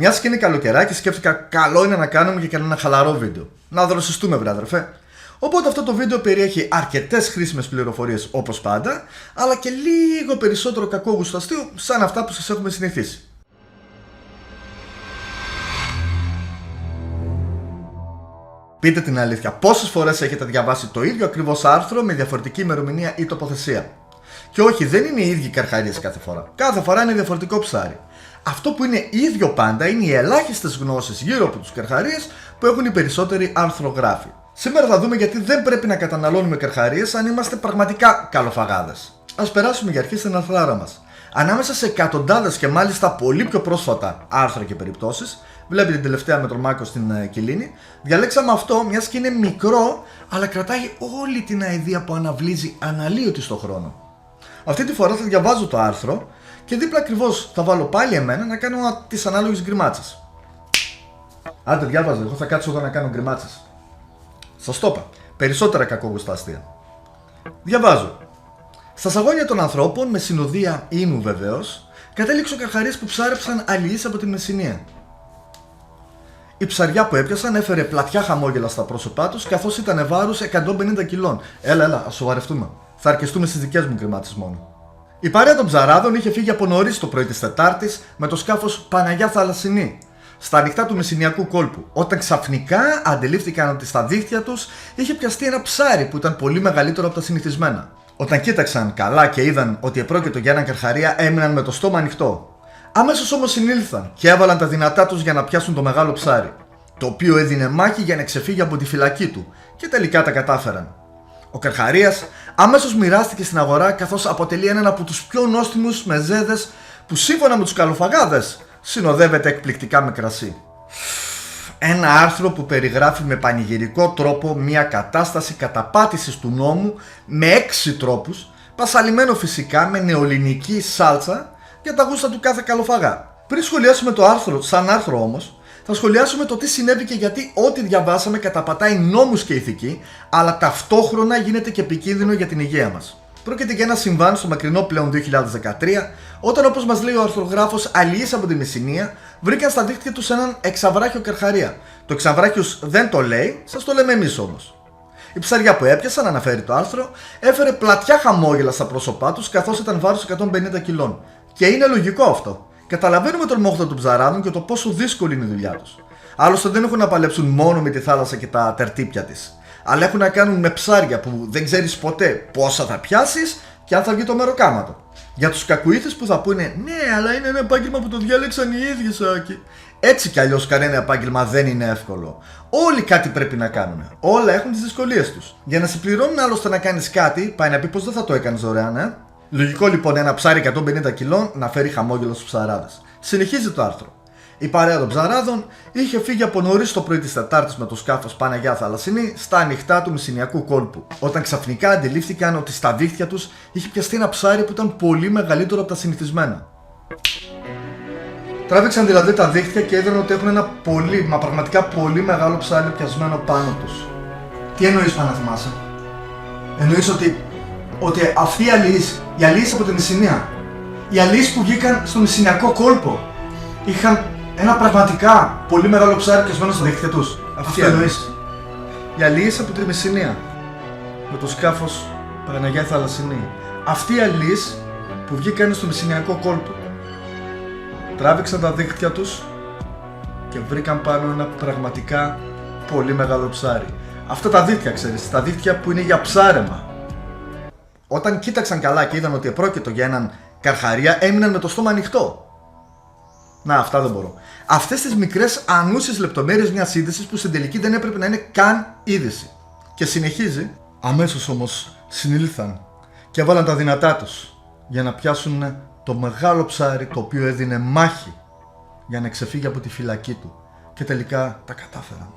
Μια και είναι καλοκαιράκι, σκέφτηκα καλό είναι να κάνουμε και κανένα χαλαρό βίντεο. Να δροσιστούμε, βρε αδερφέ. Οπότε αυτό το βίντεο περιέχει αρκετές χρήσιμες πληροφορίες όπως πάντα, αλλά και λίγο περισσότερο κακόγουστο αστείο σαν αυτά που σας έχουμε συνηθίσει. Πείτε την αλήθεια, πόσες φορές έχετε διαβάσει το ίδιο ακριβώς άρθρο με διαφορετική ημερομηνία ή τοποθεσία? Και όχι, δεν είναι οι ίδιοι καρχαρίες κάθε φορά. Κάθε φορά είναι διαφορετικό ψάρι. Αυτό που είναι ίδιο πάντα είναι οι ελάχιστες γνώσεις γύρω από τους καρχαρίες που έχουν οι περισσότεροι αρθρογράφοι. Σήμερα θα δούμε γιατί δεν πρέπει να καταναλώνουμε καρχαρίες αν είμαστε πραγματικά καλοφαγάδες. Ας περάσουμε για αρχή στην αρθράρα μας. Ανάμεσα σε εκατοντάδες και μάλιστα πολύ πιο πρόσφατα άρθρα και περιπτώσεις, βλέπετε την τελευταία με τον Μάκο στην Κιλίνη, διαλέξαμε αυτό μιας και είναι μικρό, αλλά κρατάει όλη την αηδία που αναβλύζει αναλύωτη στο χρόνο. Αυτή τη φορά θα διαβάζω το άρθρο και δίπλα ακριβώς θα βάλω πάλι εμένα να κάνω τις ανάλογες γκριμάτσες. Άντε διάβαζε, εγώ θα κάτσω εδώ να κάνω γκριμάτσες. Σας το είπα, περισσότερα κακόγουστα αστεία. Διαβάζω. Στα σαγόνια των ανθρώπων, με συνοδεία ίνου βεβαίως, κατέληξε ο καρχαρίες που ψάρεψαν αλληλείς από τη Μεσσηνία. Η ψαριά που έπιασαν έφερε πλατιά χαμόγελα στα πρόσωπά τους, καθώς ήταν βάρους 150 κιλών. Έλα, ας σοβαρευτούμε. Θα αρκεστούμε στις δικές μου γκριμάτσες μόνο. Η παρέα των ψαράδων είχε φύγει από νωρίς το πρωί της Τετάρτης με το σκάφος Παναγιά Θαλασσινή, στα ανοιχτά του Μεσσηνιακού κόλπου, όταν ξαφνικά αντιλήφθηκαν ότι στα δίχτυα τους είχε πιαστεί ένα ψάρι που ήταν πολύ μεγαλύτερο από τα συνηθισμένα. Όταν κοίταξαν καλά και είδαν ότι επρόκειτο για έναν καρχαρία, έμειναν με το στόμα ανοιχτό. Αμέσως όμως συνήλθαν και έβαλαν τα δυνατά τους για να πιάσουν το μεγάλο ψάρι, το οποίο έδινε μάχη για να ξεφύγει από τη φυλακή του, και τελικά τα κατάφεραν. Ο καρχαρίας αμέσως μοιράστηκε στην αγορά, καθώς αποτελεί έναν από τους πιο νόστιμους μεζέδες που σύμφωνα με τους καλοφαγάδες συνοδεύεται εκπληκτικά με κρασί. Ένα άρθρο που περιγράφει με πανηγυρικό τρόπο μια κατάσταση καταπάτησης του νόμου με 6 τρόπους, πασαλιμένο φυσικά με νεοελληνική σάλτσα για τα γούστα του κάθε καλοφαγά. Πριν σχολιάσουμε το άρθρο σαν άρθρο όμως, θα σχολιάσουμε το τι συνέβη και γιατί ό,τι διαβάσαμε καταπατάει νόμους και ηθική, αλλά ταυτόχρονα γίνεται και επικίνδυνο για την υγεία μας. Πρόκειται για ένα συμβάν στο μακρινό πλέον 2013, όταν, όπως μας λέει ο αρθρογράφος, αλληλείς από τη Μεσσηνία βρήκαν στα δίχτυα τους έναν εξαβράχιο καρχαρία. Το εξαβράχιος δεν το λέει, σας το λέμε εμείς όμως. Η ψαριά που έπιασαν, αναφέρει το άρθρο, έφερε πλατιά χαμόγελα στα πρόσωπά τους, καθώς ήταν βάρος 150 κιλών. Και είναι λογικό αυτό. Καταλαβαίνουμε τον μόχθο των ψαράδων και το πόσο δύσκολη είναι η δουλειά τους. Άλλωστε δεν έχουν να παλέψουν μόνο με τη θάλασσα και τα τερτύπια της, αλλά έχουν να κάνουν με ψάρια που δεν ξέρεις ποτέ πόσα θα πιάσεις και αν θα βγει το μεροκάματο. Για τους κακουήθες που θα πούνε ναι, αλλά είναι ένα επάγγελμα που το διάλεξαν οι ίδιοι, Σάκη. Έτσι κι αλλιώς κανένα επάγγελμα δεν είναι εύκολο. Όλοι κάτι πρέπει να κάνουν. Όλα έχουν τις δυσκολίες τους. Για να σε πληρώνουν άλλωστε να κάνεις κάτι, πάει να πει πως δεν θα το έκανες δωρεάν, Λογικό λοιπόν ένα ψάρι 150 κιλών να φέρει χαμόγελο στους ψαράδες. Συνεχίζει το άρθρο. Η παρέα των ψαράδων είχε φύγει από νωρίς το πρωί της Τετάρτης με το σκάφος Παναγιά Θαλασσινή στα ανοιχτά του Μεσσηνιακού κόλπου, όταν ξαφνικά αντιλήφθηκαν ότι στα δίχτυα τους είχε πιαστεί ένα ψάρι που ήταν πολύ μεγαλύτερο από τα συνηθισμένα. Τράβηξαν δηλαδή τα δίχτυα και είδαν ότι έχουν ένα πολύ, μα πραγματικά πολύ μεγάλο ψάρι πιασμένο πάνω τους. Τι εννοείς, Πανα, θυμάσαι? Εννοείς ότι αυτοί οι αλληλείς από τη Μεσσηνία, οι αλληλείς που βγήκαν στο Μεσσηνιακό κόλπο, είχαν ένα πραγματικά πολύ μεγάλο ψάρι πιασμένο στα δίχτυα τους? Αυτό εννοείς? Οι αλληλείς από τη Μεσσηνία με το σκάφος Παναγιά Θαλασσινή. Αυτοί οι αλληλείς που βγήκαν στο Μεσσηνιακό κόλπο τράβηξαν τα δίχτυα τους και βρήκαν πάνω ένα πραγματικά πολύ μεγάλο ψάρι. Αυτά τα δίχτυα, ξέρεις, τα δίχτυα που είναι για ψάρεμα. Όταν κοίταξαν καλά και είδαν ότι επρόκειτο για έναν καρχαρία, έμειναν με το στόμα ανοιχτό. Να, αυτά δεν μπορώ. Αυτές τις μικρές ανούσιες λεπτομέρειες μιας είδησης που στην τελική δεν έπρεπε να είναι καν είδηση. Και συνεχίζει. Αμέσως όμως συνήλθαν και έβαλαν τα δυνατά τους για να πιάσουν το μεγάλο ψάρι το οποίο έδινε μάχη για να ξεφύγει από τη φυλακή του. Και τελικά τα κατάφεραν.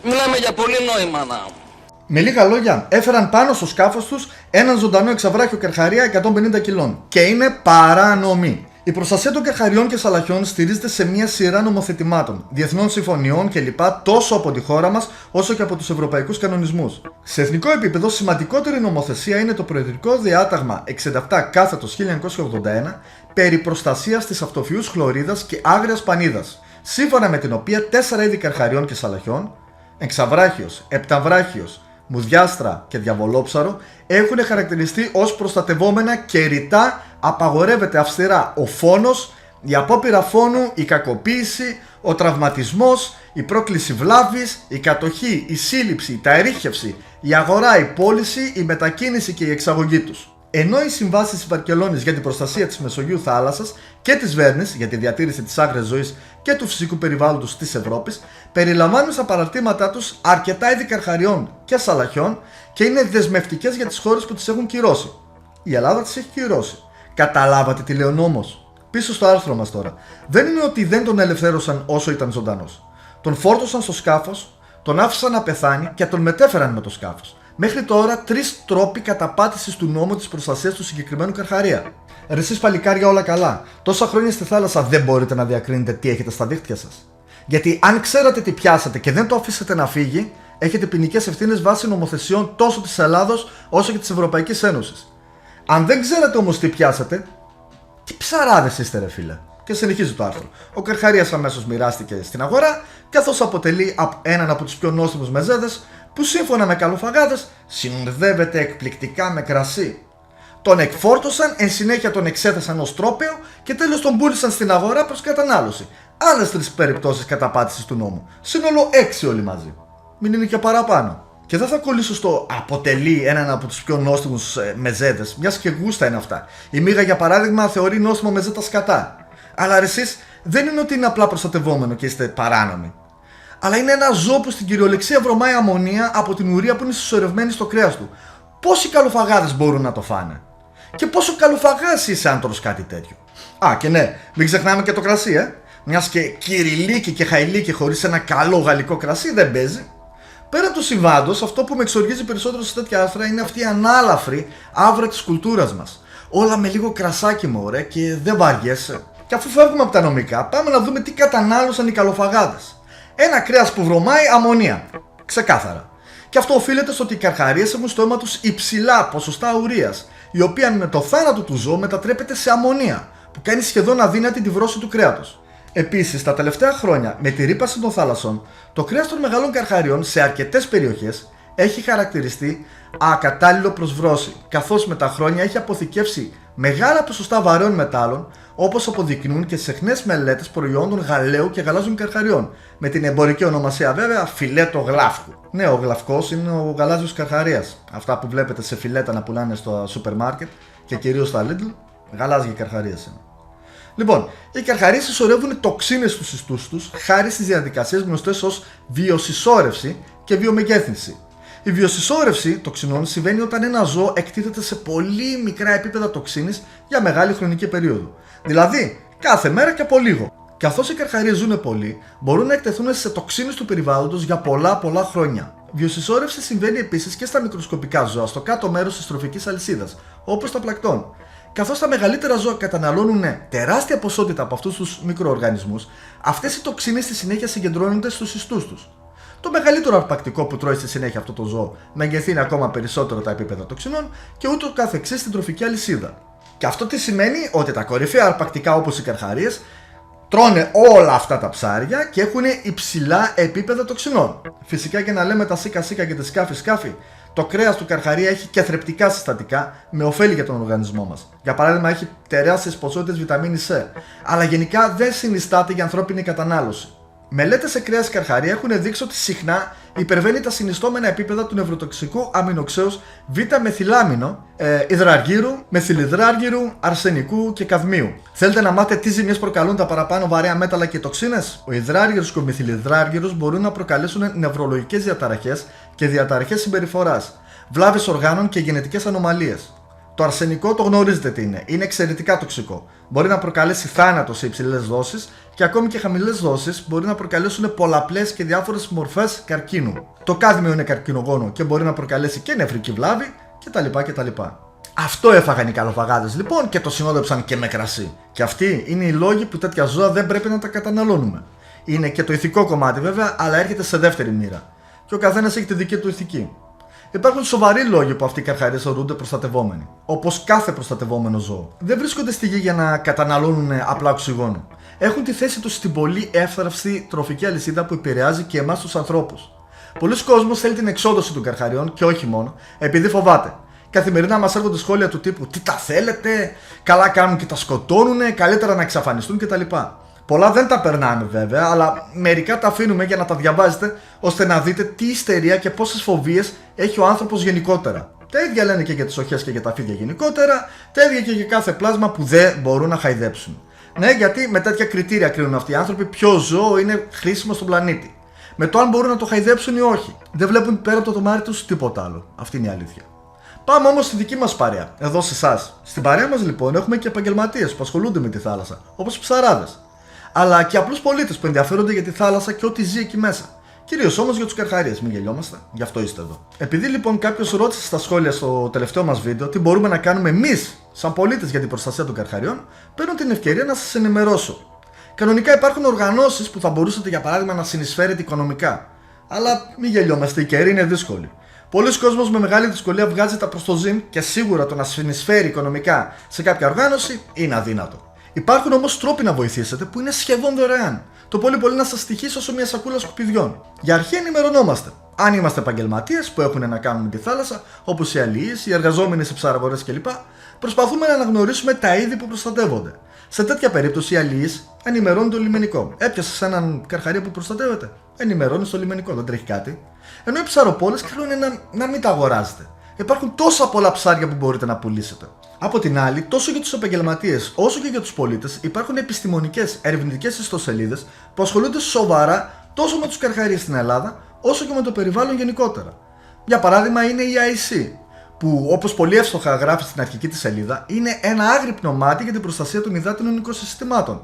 Μιλάμε για πολύ νόημα να. Με λίγα λόγια, έφεραν πάνω στο σκάφος τους έναν ζωντανό εξαβράχιο καρχαρία 150 κιλών. Και είναι παράνομη. Η προστασία των καρχαριών και σαλαχιών στηρίζεται σε μια σειρά νομοθετημάτων, διεθνών συμφωνιών κλπ. Τόσο από τη χώρα μας όσο και από τους ευρωπαϊκούς κανονισμούς. Σε εθνικό επίπεδο, σημαντικότερη νομοθεσία είναι το Προεδρικό Διάταγμα 67/1981 περί προστασίας της αυτοφυούς χλωρίδας και άγριας πανίδας, σύμφωνα με την οποία 4 είδη καρχαριών και σαλαχιών, εξαβράχιος, επταβράχιος, μουδιάστρα και διαβολόψαρο, έχουν χαρακτηριστεί ως προστατευόμενα και ρητά απαγορεύεται αυστηρά ο φόνος, η απόπειρα φόνου, η κακοποίηση, ο τραυματισμός, η πρόκληση βλάβης, η κατοχή, η σύλληψη, η ταερίχευση, η αγορά, η πώληση, η μετακίνηση και η εξαγωγή τους. Ενώ οι συμβάσεις της Βαρκελόνης για την προστασία της Μεσογείου θάλασσας και της Βέρνης για τη διατήρηση της άγριας ζωής και του φυσικού περιβάλλοντος της Ευρώπης περιλαμβάνουν στα παραρτήματά τους αρκετά είδη καρχαριών και σαλαχιών και είναι δεσμευτικές για τις χώρες που τις έχουν κυρώσει. Η Ελλάδα τις έχει κυρώσει. Καταλάβατε τι λέει ο νόμος? Πίσω στο άρθρο μας τώρα. Δεν είναι ότι δεν τον ελευθέρωσαν όσο ήταν ζωντανός. Τον φόρτωσαν στο σκάφος, τον άφησαν να πεθάνει και τον μετέφεραν με το σκάφος. Μέχρι τώρα 3 τρόποι καταπάτησης του νόμου της προστασίας του συγκεκριμένου καρχαρία. Ρε εσείς παλικάρια όλα καλά. Τόσα χρόνια στη θάλασσα δεν μπορείτε να διακρίνετε τι έχετε στα δίχτυα σας? Γιατί αν ξέρατε τι πιάσατε και δεν το αφήσετε να φύγει, έχετε ποινικές ευθύνες βάσει νομοθεσιών τόσο της Ελλάδος όσο και της Ευρωπαϊκής Ένωσης. Αν δεν ξέρατε όμως τι πιάσατε, τι ψαράδες είστε ρε φίλε? Και συνεχίζει το άρθρο. Ο καρχαρίας αμέσως μοιράστηκε στην αγορά, καθώς αποτελεί έναν από τους πιο νόστιμους μεζέδες που σύμφωνα με καλοφαγάδες συνοδεύεται εκπληκτικά με κρασί. Τον εκφόρτωσαν, εν συνέχεια τον εξέθεσαν ως τρόπαιο και τέλος τον πούλησαν στην αγορά προς κατανάλωση. Άλλες 3 περιπτώσεις καταπάτησης του νόμου. Σύνολο 6 όλοι μαζί. Μην είναι και παραπάνω. Και δεν θα κολλήσω στο αποτελεί έναν από τους πιο νόστιμους μεζέδες, μιας και γούστα είναι αυτά. Η Μίγα για παράδειγμα θεωρεί νόστιμο μεζέ τα σκατά. Αλλά εσείς δεν είναι ότι είναι απλά προστατευόμενο και είστε παράνομοι. Αλλά είναι ένα ζώο που στην κυριολεξία βρωμάει αμμονία από την ουρία που είναι συσσωρευμένη στο κρέας του. Πόσοι καλοφαγάδες μπορούν να το φάνε? Και πόσο καλοφαγάς είσαι αν τρως κάτι τέτοιο? Α, και ναι, μην ξεχνάμε και το κρασί, μιας και κυριλίκι και χαϊλίκι χωρίς ένα καλό γαλλικό κρασί δεν παίζει. Πέρα του συμβάντος, αυτό που με εξοργίζει περισσότερο σε τέτοια άρθρα είναι αυτή η ανάλαφρη άβρα της κουλτούρας μας. Όλα με λίγο κρασάκι μωρέ και δεν βαριέσαι. Και αφού φεύγουμε από τα νομικά, πάμε να δούμε τι κατανάλωσαν οι καλοφαγάδες. Ένα κρέας που βρωμάει αμμονία. Ξεκάθαρα. Και αυτό οφείλεται στο ότι οι καρχαρίες έχουν στο αίμα τους υψηλά ποσοστά ουρείας, η οποία με το θάνατο του ζώου μετατρέπεται σε αμμονία, που κάνει σχεδόν αδύνατη τη βρώση του κρέατος. Επίσης, τα τελευταία χρόνια, με τη ρύπαση των θάλασσων, το κρέας των μεγάλων καρχαριών σε αρκετές περιοχές έχει χαρακτηριστεί ακατάλληλο προς βρώση, καθώς με τα χρόνια έχει αποθηκεύσει μεγάλα ποσοστά βαρέων μετάλλων, όπως αποδεικνύουν και συχνές μελέτες προϊόντων γαλαίου και γαλάζιων καρχαριών, με την εμπορική ονομασία βέβαια φιλέτο γλάφκου. Ναι, ο γλαυκός είναι ο γαλάζιος καρχαρίας. Αυτά που βλέπετε σε φιλέτα να πουλάνε στο σούπερ μάρκετ και κυρίως στα Lidl, γαλάζιοι καρχαρίες είναι. Λοιπόν, οι καρχαρίες συσσωρεύουν τοξίνες στους ιστούς τους χάρη στις διαδικασίες γνωστές ως βιοσυσσόρευση και βιομεγέθυνση. Η βιοσυσσόρευση τοξινών συμβαίνει όταν ένα ζώο εκτίθεται σε πολύ μικρά επίπεδα τοξίνης για μεγάλη χρονική περίοδο. Δηλαδή, κάθε μέρα και από λίγο. Καθώς οι καρχαρίες ζουν πολύ, μπορούν να εκτεθούν σε τοξίνες του περιβάλλοντος για πολλά χρόνια. Βιοσυσσόρευση συμβαίνει επίσης και στα μικροσκοπικά ζώα στο κάτω μέρος της τροφικής αλυσίδας, όπως τα πλακτών. Καθώς τα μεγαλύτερα ζώα καταναλώνουν τεράστια ποσότητα από αυτούς τους μικροοργανισμούς, αυτές οι τοξίνες στη συνέχεια συγκεντρώνονται στους ιστούς τους. Το μεγαλύτερο αρπακτικό που τρώει στη συνέχεια αυτό το ζώο μεγεθύνει ακόμα περισσότερο τα επίπεδα τοξινών και ούτω καθεξής στην τροφική αλυσίδα. Και αυτό τι σημαίνει? Ότι τα κορυφαία αρπακτικά όπως οι καρχαρίες τρώνε όλα αυτά τα ψάρια και έχουν υψηλά επίπεδα τοξινών. Φυσικά και να λέμε τα σίκα σίκα και τα σκάφη, το κρέας του καρχαρία έχει και θρεπτικά συστατικά με ωφέλη για τον οργανισμό μας. Για παράδειγμα, έχει τεράστιες ποσότητες βιταμίνης C, αλλά γενικά δεν συνιστάται για ανθρώπινη κατανάλωση. Μελέτες σε κρέας καρχαρία έχουν δείξει ότι συχνά υπερβαίνει τα συνιστόμενα επίπεδα του νευροτοξικού αμινοξέους β-μεθυλάμινο, υδραργύρου, μεθυλυδράργυρου, αρσενικού και καδμίου. Θέλετε να μάθετε τι ζημιές προκαλούν τα παραπάνω βαρέα μέταλλα και τοξίνες? Ο υδράργυρος και ο μεθυλυδράργυρος μπορούν να προκαλέσουν νευρολογικές διαταραχές και διαταραχές συμπεριφοράς, βλάβες οργάνων και γενετικές ανομαλίες. Το αρσενικό το γνωρίζετε τι είναι. Είναι εξαιρετικά τοξικό. Μπορεί να προκαλέσει θάνατο σε υψηλές δόσεις και ακόμη και χαμηλές δόσεις μπορεί να προκαλέσουν πολλαπλές και διάφορες μορφές καρκίνου. Το κάδμιο είναι καρκινογόνο και μπορεί να προκαλέσει και νεφρική βλάβη κτλ. Αυτό έφαγαν οι καλοφαγάδες λοιπόν και το συνόδεψαν και με κρασί. Και αυτοί είναι οι λόγοι που τέτοια ζώα δεν πρέπει να τα καταναλώνουμε. Είναι και το ηθικό κομμάτι βέβαια, αλλά έρχεται σε δεύτερη μοίρα. Και ο καθένας έχει τη δική του ηθική. Υπάρχουν σοβαροί λόγοι που αυτοί οι καρχαρίες θεωρούνται προστατευόμενοι. Όπως κάθε προστατευόμενο ζώο. Δεν βρίσκονται στη γη για να καταναλώνουν απλά οξυγόνο. έχουν τη θέση τους στην πολύ εύθραυστη τροφική αλυσίδα που επηρεάζει και εμάς τους ανθρώπους. Πολλοί κόσμος θέλει την εξόδωση των καρχαριών και όχι μόνο, επειδή φοβάται. Καθημερινά μας έρχονται σχόλια του τύπου «Τι τα θέλετε, καλά κάνουν και τα σκοτώνουνε, καλύτερα να εξαφανιστούν» κτλ. Πολλά δεν τα περνάμε βέβαια, αλλά μερικά τα αφήνουμε για να τα διαβάζετε ώστε να δείτε τι ιστερία και πόσες φοβίες έχει ο άνθρωπος γενικότερα. Τα ίδια λένε και για τις οχές και για τα φίδια γενικότερα, τα ίδια και για κάθε πλάσμα που δεν μπορούν να χαϊδέψουν. Ναι, γιατί με τέτοια κριτήρια κρίνουν αυτοί οι άνθρωποι ποιο ζώο είναι χρήσιμο στον πλανήτη. Με το αν μπορούν να το χαϊδέψουν ή όχι. Δεν βλέπουν πέρα από το τομάρι τους τίποτα άλλο. Αυτή είναι η αλήθεια. Πάμε όμως στη δική μας παρέα, εδώ σε εσάς. Στην παρέα μας λοιπόν έχουμε και επαγγελματίες που ασχολούνται με τη θάλασσα, όπως ψαράδες. Αλλά και απλούς πολίτες που ενδιαφέρονται για τη θάλασσα και ό,τι ζει εκεί μέσα. Κυρίως όμως για τους καρχαρίες, μην γελιόμαστε, γι' αυτό είστε εδώ. Επειδή λοιπόν κάποιος ρώτησε στα σχόλια στο τελευταίο μας βίντεο τι μπορούμε να κάνουμε εμείς, σαν πολίτες, για την προστασία των καρχαριών, παίρνω την ευκαιρία να σας ενημερώσω. Κανονικά υπάρχουν οργανώσεις που θα μπορούσατε για παράδειγμα να συνεισφέρετε οικονομικά. Αλλά μην γελιόμαστε, η καιρή είναι δύσκολη. Πολλοί κόσμος με μεγάλη δυσκολία βγάζει τα προς το ζήν και σίγουρα το να συνεισφέρει οικονομικά σε κάποια οργάνωση είναι αδύνατο. Υπάρχουν όμως τρόποι να βοηθήσετε που είναι σχεδόν δωρεάν. Το πολύ πολύ να σας στοιχήσει όσο μια σακούλα σκουπιδιών. Για αρχή ενημερωνόμαστε. Αν είμαστε επαγγελματίες που έχουν να κάνουν με τη θάλασσα, όπως οι αλληλείς, οι εργαζόμενοι σε ψαραγορές κλπ., προσπαθούμε να αναγνωρίσουμε τα είδη που προστατεύονται. Σε τέτοια περίπτωση οι αλληλείς ενημερώνουν το λιμενικό. Έπιασες έναν καρχαρία που προστατεύεται, ενημερώνεις το λιμενικό, δεν τρέχει κάτι. Ενώ οι ψαροπόλες καλό είναι να μην τα αγοράζετε. Υπάρχουν τόσα πολλά ψάρια που μπορείτε να πουλήσετε. Από την άλλη, τόσο για τους επαγγελματίες όσο και για τους πολίτες υπάρχουν επιστημονικές ερευνητικές ιστοσελίδες που ασχολούνται σοβαρά τόσο με τους καρχαρίες στην Ελλάδα όσο και με το περιβάλλον γενικότερα. Για παράδειγμα είναι η IC, που όπως πολύ εύστοχα γράφει στην αρχική της σελίδα, είναι ένα άγρυπνο μάτι για την προστασία των υδάτινων οικοσυστημάτων.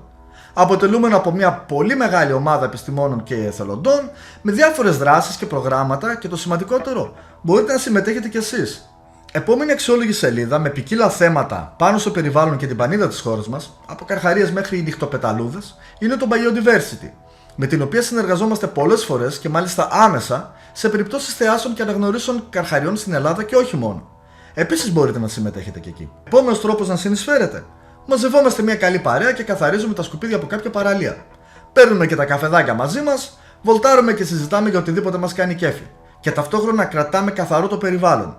Αποτελούμενο από μια πολύ μεγάλη ομάδα επιστημόνων και εθελοντών με διάφορες δράσεις και προγράμματα και το σημαντικότερο, μπορείτε να συμμετέχετε κι εσείς. Επόμενη αξιόλογη σελίδα με ποικίλα θέματα πάνω στο περιβάλλον και την πανίδα της χώρας μας, από καρχαρίες μέχρι νυχτοπεταλούδες, είναι το Biodiversity, με την οποία συνεργαζόμαστε πολλές φορές και μάλιστα άμεσα σε περιπτώσεις θεάσεων και αναγνωρίσεων καρχαριών στην Ελλάδα και όχι μόνο. Επίσης μπορείτε να συμμετέχετε και εκεί. Επόμενος τρόπος να συνεισφέρετε. Μαζευόμαστε μια καλή παρέα και καθαρίζουμε τα σκουπίδια από κάποια παραλία. Παίρνουμε και τα καφεδάκια μαζί μας, βολτάρουμε και συζητάμε για οτιδήποτε μας κάνει κέφι. Και ταυτόχρονα κρατάμε καθαρό το περιβάλλον.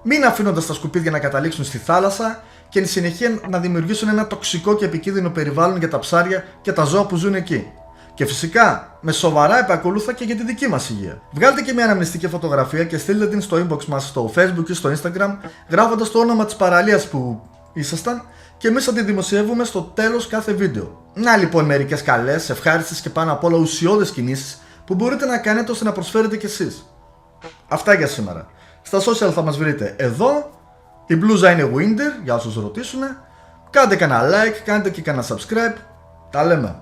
Μην αφήνοντας τα σκουπίδια να καταλήξουν στη θάλασσα και εν συνεχεία να δημιουργήσουν ένα τοξικό και επικίνδυνο περιβάλλον για τα ψάρια και τα ζώα που ζουν εκεί. Και φυσικά με σοβαρά επακολούθα και για τη δική μας υγεία. Βγάλτε και μια αναμνηστική φωτογραφία και στείλτε την στο inbox μας στο Facebook ή στο Instagram, γράφοντας το όνομα της παραλίας που ήσασταν και εμείς θα τη δημοσιεύουμε στο τέλος κάθε βίντεο. Να λοιπόν μερικές καλές, ευχάριστες και πάνω απ' όλα ουσιώδες κινήσεις που μπορείτε να κάνετε ώστε να προσφέρετε κι εσείς. Αυτά για σήμερα. Στα social θα μας βρείτε εδώ. Η μπλούζα είναι Winder για όσους ρωτήσουν. Κάντε κανένα like, κάντε και κανένα subscribe. Τα λέμε.